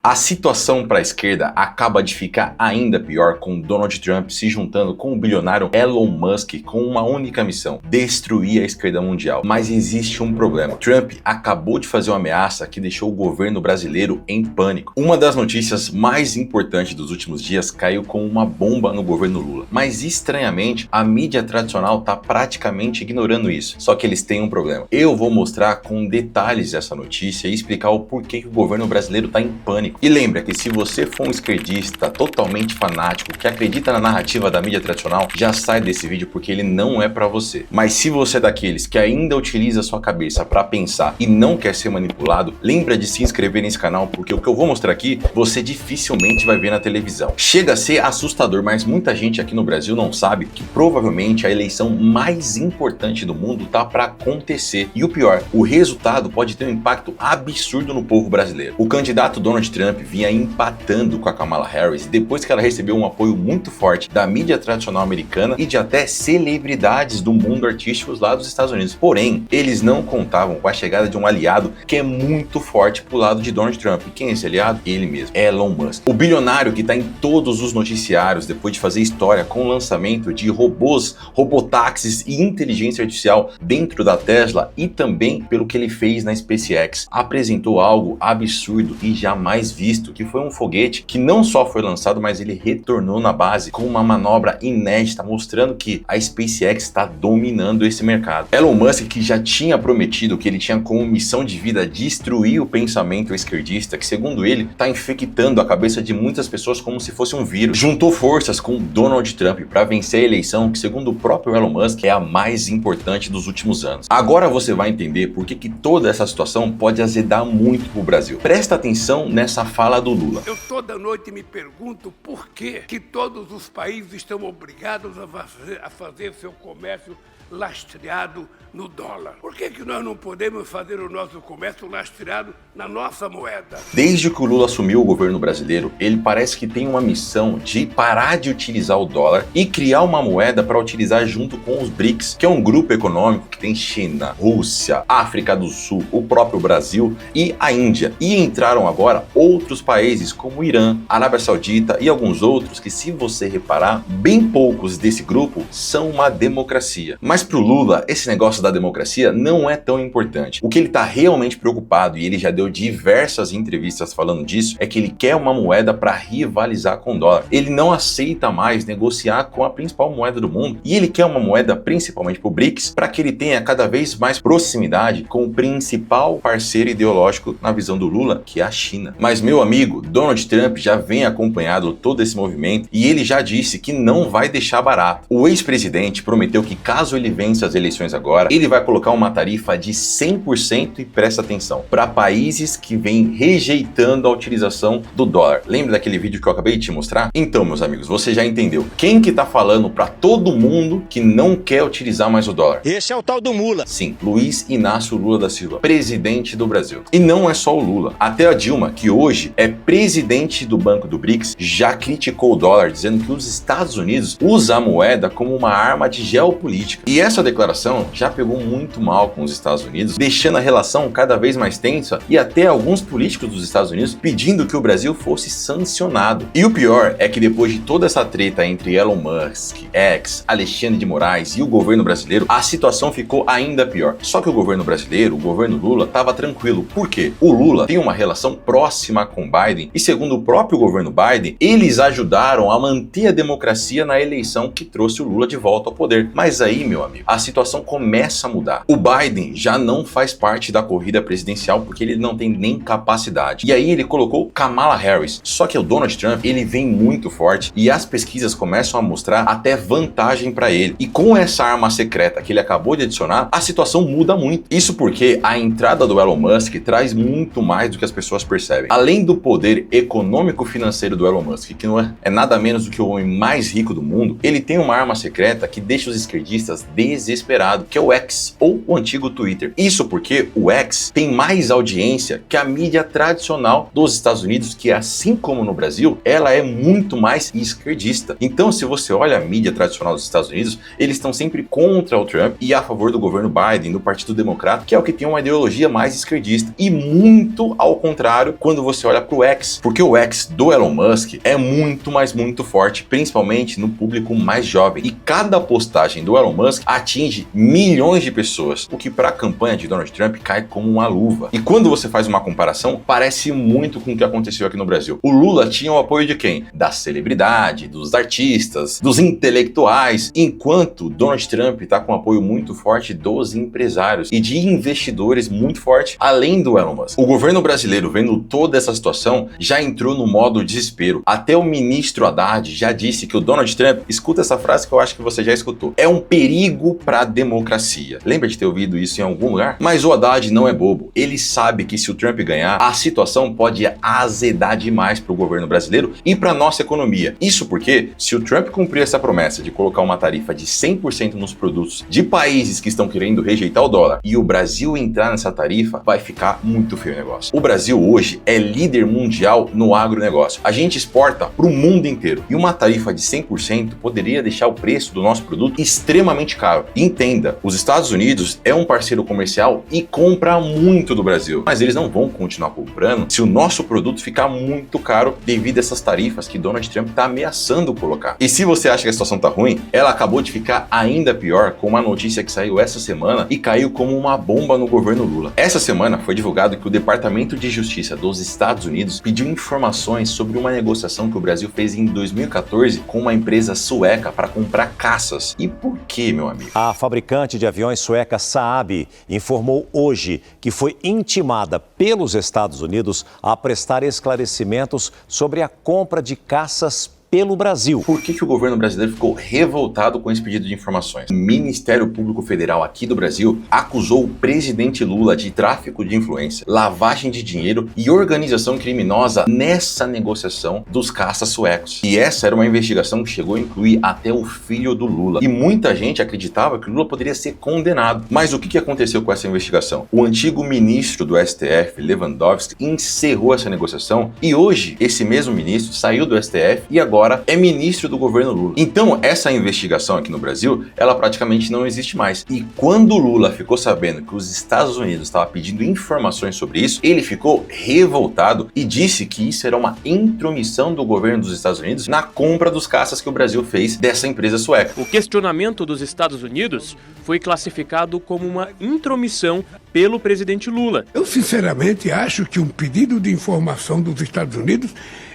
A situação para a esquerda acaba de ficar ainda pior com Donald Trump se juntando com o bilionário Elon Musk com uma única missão: destruir a esquerda mundial. Mas existe um problema. Trump acabou de fazer uma ameaça que deixou o governo brasileiro em pânico. Uma das notícias mais importantes dos últimos dias caiu com uma bomba no governo Lula. Mas estranhamente, a mídia tradicional está praticamente ignorando isso. Só que eles têm um problema. Eu vou mostrar com detalhes essa notícia e explicar o porquê que o governo brasileiro está em pânico. E lembra que se você for um esquerdista totalmente fanático, que acredita na narrativa da mídia tradicional, já sai desse vídeo porque ele não é pra você. Mas se você é daqueles que ainda utiliza a sua cabeça pra pensar e não quer ser manipulado, lembra de se inscrever nesse canal, porque o que eu vou mostrar aqui, você dificilmente vai ver na televisão. Chega a ser assustador, mas muita gente aqui no Brasil não sabe que provavelmente a eleição mais importante do mundo tá pra acontecer. E o pior, o resultado pode ter um impacto absurdo no povo brasileiro. O candidato Donald Trump vinha empatando com a Kamala Harris depois que ela recebeu um apoio muito forte da mídia tradicional americana e de até celebridades do mundo artístico lá dos Estados Unidos. Porém, eles não contavam com a chegada de um aliado que é muito forte pro lado de Donald Trump. E quem é esse aliado? Ele mesmo, Elon Musk. O bilionário que tá em todos os noticiários depois de fazer história com o lançamento de robôs, robotáxis e inteligência artificial dentro da Tesla e também pelo que ele fez na SpaceX. Apresentou algo absurdo e jamais visto, que foi um foguete que não só foi lançado, mas ele retornou na base com uma manobra inédita, mostrando que a SpaceX está dominando esse mercado. Elon Musk, que já tinha prometido que ele tinha como missão de vida destruir o pensamento esquerdista, que segundo ele está infectando a cabeça de muitas pessoas como se fosse um vírus, juntou forças com Donald Trump para vencer a eleição, que segundo o próprio Elon Musk é a mais importante dos últimos anos. Agora você vai entender por que toda essa situação pode azedar muito pro Brasil. Presta atenção nessa fala do Lula. Eu toda noite me pergunto por que todos os países estão obrigados a fazer seu comércio lastreado no dólar. Por que nós não podemos fazer o nosso comércio lastreado na nossa moeda? Desde que o Lula assumiu o governo brasileiro, ele parece que tem uma missão de parar de utilizar o dólar e criar uma moeda para utilizar junto com os BRICS, que é um grupo econômico que tem China, Rússia, África do Sul, o próprio Brasil e a Índia. E entraram agora outros países como o Irã, Arábia Saudita e alguns outros que, se você reparar, bem poucos desse grupo são uma democracia. Mas para o Lula, esse negócio da democracia não é tão importante. O que ele está realmente preocupado, e ele já deu diversas entrevistas falando disso, é que ele quer uma moeda para rivalizar com o dólar. Ele não aceita mais negociar com a principal moeda do mundo e ele quer uma moeda principalmente para o BRICS, para que ele tenha cada vez mais proximidade com o principal parceiro ideológico na visão do Lula, que é a China. Mas meu amigo, Donald Trump já vem acompanhado todo esse movimento e ele já disse que não vai deixar barato. O ex-presidente prometeu que caso ele vença as eleições agora, ele vai colocar uma tarifa de 100% e presta atenção, para países que vêm rejeitando a utilização do dólar. Lembra daquele vídeo que eu acabei de te mostrar? Então, meus amigos, você já entendeu. Quem que tá falando para todo mundo que não quer utilizar mais o dólar? Esse é o tal do Mula. Sim, Luiz Inácio Lula da Silva, presidente do Brasil. E não é só o Lula. Até a Dilma, que hoje é presidente do Banco do BRICS, já criticou o dólar, dizendo que os Estados Unidos usam a moeda como uma arma de geopolítica. E essa declaração já pegou muito mal com os Estados Unidos, deixando a relação cada vez mais tensa e até alguns políticos dos Estados Unidos pedindo que o Brasil fosse sancionado. E o pior é que depois de toda essa treta entre Elon Musk, X, Alexandre de Moraes e o governo brasileiro, a situação ficou ainda pior. Só que o governo brasileiro, o governo Lula, estava tranquilo. Por quê? O Lula tem uma relação próxima com Biden e, segundo o próprio governo Biden, eles ajudaram a manter a democracia na eleição que trouxe o Lula de volta ao poder. Mas aí, meu amigo, a situação começa a mudar. O Biden já não faz parte da corrida presidencial porque ele não tem nem capacidade. E aí ele colocou Kamala Harris. Só que o Donald Trump, ele vem muito forte e as pesquisas começam a mostrar até vantagem para ele. E com essa arma secreta que ele acabou de adicionar, a situação muda muito. Isso porque a entrada do Elon Musk traz muito mais do que as pessoas percebem. Além do poder econômico-financeiro do Elon Musk, que não é nada menos do que o homem mais rico do mundo, ele tem uma arma secreta que deixa os esquerdistas desesperado, que é o X, ou o antigo Twitter. Isso porque o X tem mais audiência que a mídia tradicional dos Estados Unidos, que assim como no Brasil, ela é muito mais esquerdista. Então, se você olha a mídia tradicional dos Estados Unidos, eles estão sempre contra o Trump e a favor do governo Biden, do Partido Democrata, que é o que tem uma ideologia mais esquerdista. E muito ao contrário quando você olha para o X, porque o X do Elon Musk é muito, mas muito forte, principalmente no público mais jovem. E cada postagem do Elon Musk atinge milhões de pessoas, o que para a campanha de Donald Trump cai como uma luva. E quando você faz uma comparação, parece muito com o que aconteceu aqui no Brasil. O Lula tinha o apoio de quem? Da celebridade, dos artistas, dos intelectuais, enquanto Donald Trump está com um apoio muito forte dos empresários e de investidores muito forte, além do Elon Musk. O governo brasileiro, vendo toda essa situação, já entrou no modo desespero. Até o ministro Haddad já disse que o Donald Trump, escuta essa frase que eu acho que você já escutou, é um perigo para a democracia. Lembra de ter ouvido isso em algum lugar? Mas o Haddad não é bobo. Ele sabe que se o Trump ganhar, a situação pode azedar demais para o governo brasileiro e para nossa economia. Isso porque, se o Trump cumprir essa promessa de colocar uma tarifa de 100% nos produtos de países que estão querendo rejeitar o dólar e o Brasil entrar nessa tarifa, vai ficar muito feio o negócio. O Brasil hoje é líder mundial no agronegócio. A gente exporta para o mundo inteiro e uma tarifa de 100% poderia deixar o preço do nosso produto extremamente caro. E entenda, os Estados Unidos é um parceiro comercial e compra muito do Brasil, mas eles não vão continuar comprando se o nosso produto ficar muito caro devido a essas tarifas que Donald Trump está ameaçando colocar. E se você acha que a situação tá ruim, ela acabou de ficar ainda pior com uma notícia que saiu essa semana e caiu como uma bomba no governo Lula. Essa semana foi divulgado que o Departamento de Justiça dos Estados Unidos pediu informações sobre uma negociação que o Brasil fez em 2014 com uma empresa sueca para comprar caças. E por que, meu amigo? A fabricante de aviões sueca Saab informou hoje que foi intimada pelos Estados Unidos a prestar esclarecimentos sobre a compra de caças pelo Brasil. Por que o governo brasileiro ficou revoltado com esse pedido de informações? O Ministério Público Federal aqui do Brasil acusou o presidente Lula de tráfico de influência, lavagem de dinheiro e organização criminosa nessa negociação dos caças suecos. E essa era uma investigação que chegou a incluir até o filho do Lula. E muita gente acreditava que o Lula poderia ser condenado. Mas o que aconteceu com essa investigação? O antigo ministro do STF, Lewandowski, encerrou essa negociação e hoje esse mesmo ministro saiu do STF e agora é ministro do governo Lula. Então, essa investigação aqui no Brasil, ela praticamente não existe mais. E quando o Lula ficou sabendo que os Estados Unidos estavam pedindo informações sobre isso, ele ficou revoltado e disse que isso era uma intromissão do governo dos Estados Unidos na compra dos caças que o Brasil fez dessa empresa sueca. O questionamento dos Estados Unidos foi classificado como uma intromissão pelo presidente Lula. Eu, sinceramente, acho que um pedido de informação dos Estados Unidos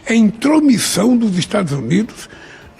é intromissão dos Estados Unidos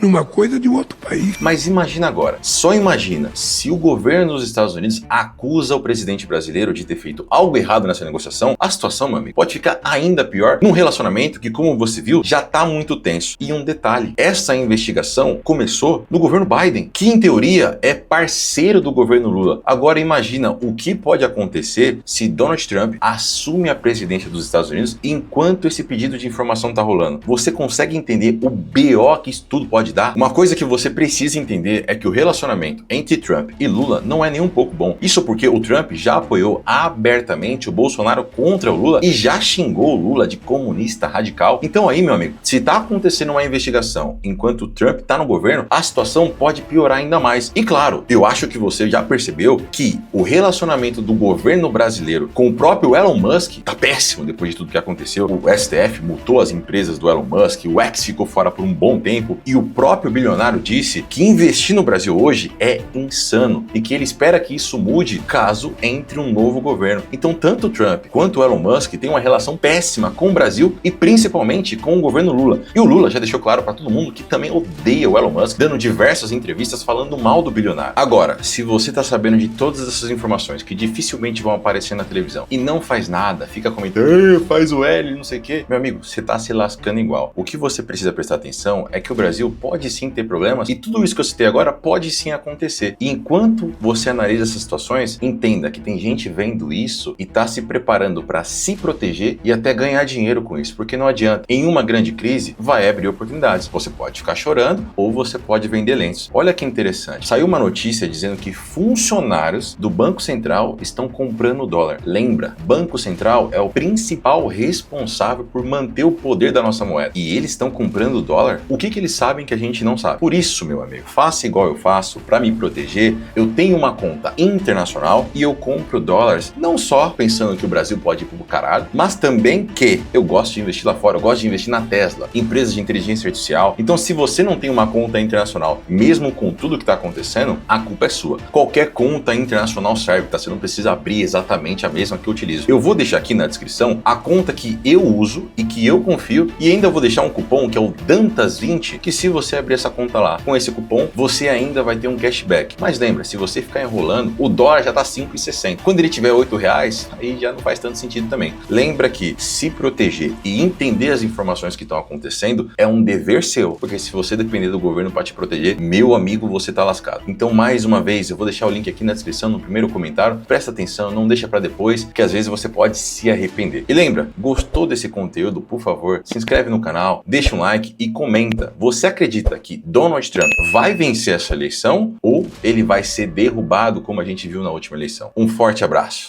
numa coisa de um outro país. Mas imagina agora, só imagina se o governo dos Estados Unidos acusa o presidente brasileiro de ter feito algo errado nessa negociação, a situação, meu amigo, pode ficar ainda pior num relacionamento que, como você viu, já tá muito tenso. E um detalhe, essa investigação começou no governo Biden, que em teoria é parceiro do governo Lula. Agora imagina o que pode acontecer se Donald Trump assume a presidência dos Estados Unidos enquanto esse pedido de informação tá rolando. Você consegue entender o BO que isso tudo pode dar? Uma coisa que você precisa entender é que o relacionamento entre Trump e Lula não é nem um pouco bom. Isso porque o Trump já apoiou abertamente o Bolsonaro contra o Lula e já xingou o Lula de comunista radical. Então aí, meu amigo, se tá acontecendo uma investigação enquanto o Trump tá no governo, a situação pode piorar ainda mais. E claro, eu acho que você já percebeu que o relacionamento do governo brasileiro com o próprio Elon Musk tá péssimo depois de tudo que aconteceu. O STF multou as empresas do Elon Musk, o X ficou fora por um bom tempo e o próprio bilionário disse que investir no Brasil hoje é insano e que ele espera que isso mude caso entre um novo governo. Então tanto o Trump quanto o Elon Musk têm uma relação péssima com o Brasil e principalmente com o governo Lula. E o Lula já deixou claro para todo mundo que também odeia o Elon Musk, dando diversas entrevistas falando mal do bilionário. Agora, se você tá sabendo de todas essas informações que dificilmente vão aparecer na televisão e não faz nada, fica comentando, faz o L, não sei o quê, meu amigo, você tá se lascando igual. O que você precisa prestar atenção é que o Brasil pode sim ter problemas e tudo isso que eu citei agora pode sim acontecer. E enquanto você analisa essas situações, entenda que tem gente vendo isso e tá se preparando para se proteger e até ganhar dinheiro com isso, porque não adianta. Em uma grande crise, vai abrir oportunidades. Você pode ficar chorando ou você pode vender lenços. Olha que interessante. Saiu uma notícia dizendo que funcionários do Banco Central estão comprando dólar. Lembra, Banco Central é o principal responsável por manter o poder da nossa moeda. E eles estão comprando dólar? O que eles sabem que a gente não sabe? Por isso, meu amigo, faça igual eu faço para me proteger. Eu tenho uma conta internacional e eu compro dólares, não só pensando que o Brasil pode ir pro caralho, mas também que eu gosto de investir lá fora, eu gosto de investir na Tesla, empresas de inteligência artificial. Então, se você não tem uma conta internacional, mesmo com tudo que está acontecendo, a culpa é sua. Qualquer conta internacional serve, tá? Você não precisa abrir exatamente a mesma que eu utilizo. Eu vou deixar aqui na descrição a conta que eu uso e que eu confio, e ainda vou deixar um cupom que é o Dantas20, que se você abrir essa conta lá com esse cupom, você ainda vai ter um cashback. Mas lembra, se você ficar enrolando, o dólar já tá 5,60. Quando ele tiver R$8, aí já não faz tanto sentido também. Lembra que se proteger e entender as informações que estão acontecendo é um dever seu, porque se você depender do governo para te proteger, meu amigo, você tá lascado. Então, mais uma vez, eu vou deixar o link aqui na descrição, no primeiro comentário. Presta atenção, não deixa para depois, que às vezes você pode se arrepender. E lembra, gostou desse conteúdo? Por favor, se inscreve no canal, deixa um like e comenta. Você acredita que Donald Trump vai vencer essa eleição ou ele vai ser derrubado como a gente viu na última eleição? Um forte abraço.